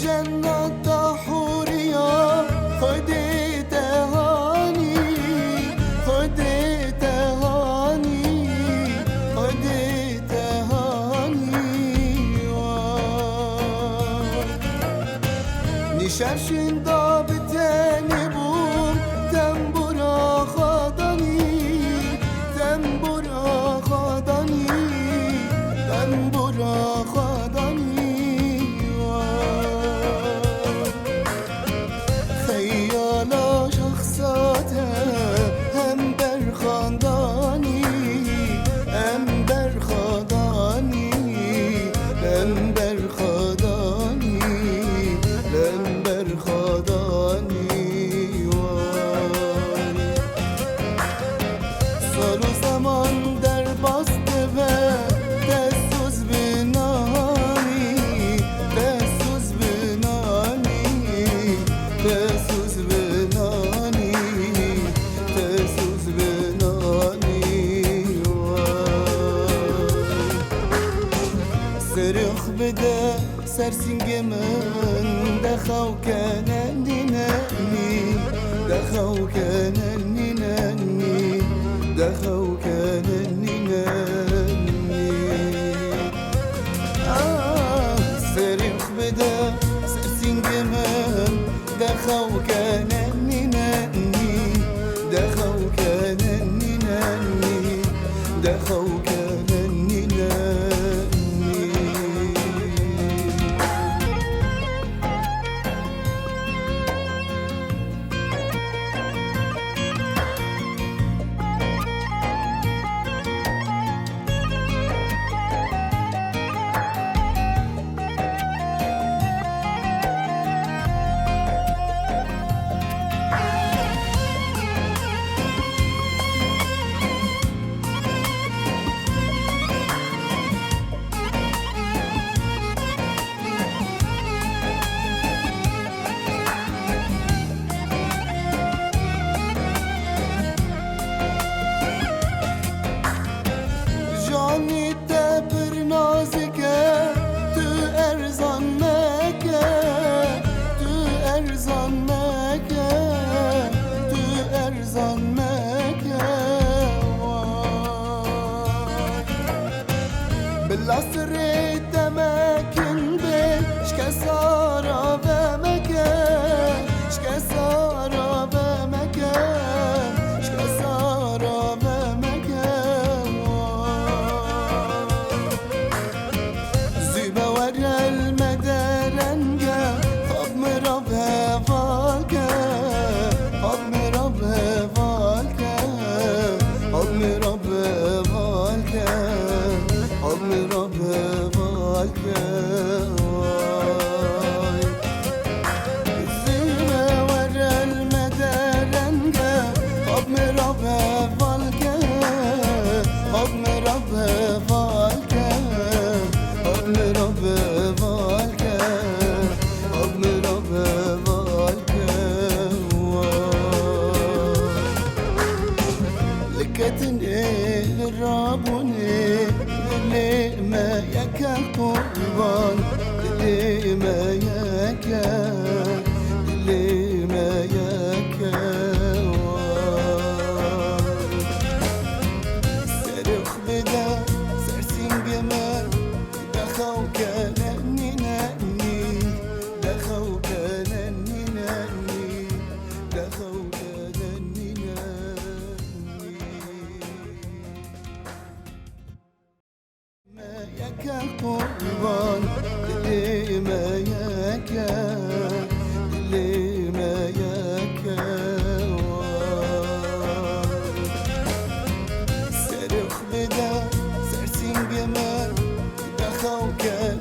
جنة حورية خدي تهاني خدي تهاني خدي تهاني نشافشين ضابطاني بوم تنبورا خدني تنبورا خدني تنبورا خدني خيالة شخصاتها هم برخداني هم برخداني هم برخداني هم برخداني صاروا زمان در بسته و دستوز بنانی دستوز بنانی دستوز بنانی دستوز بنانی سرخ بده سرسنگ من دخو کننی ننی دخو کننی ننی دخو کننی ننی سرخ بده سرسنگ من دخو کننی ننی دخو کننی ننی دخو کننی ننی جانی تبر نازکه تو ارزان مکه تو ارزان مکه تو ارزان مکه بالعصر تمكن بش كسارة بمكة شكسارة بمكة شكسارة بمكة زيبا ورا المدرنجة خب مربها فالكة خب مربها فالكة خب مربها فالكة خب مربها فالكة زيبا ورا المدرنجة خب مربها فالكة خب مربها فالكة خب مربها فالكة خب مربها فالكة لكتني الرابوني اللي ما يكا قربان اللي ما يكا اللي ما يكا سرخ بدا سرسين جمال دخو كنني نني دخو كنني نني دخو كنني نني ياك قربان اللي ما ياك اللي ما ياك صاروخ بدا سرسين جمال دخل كان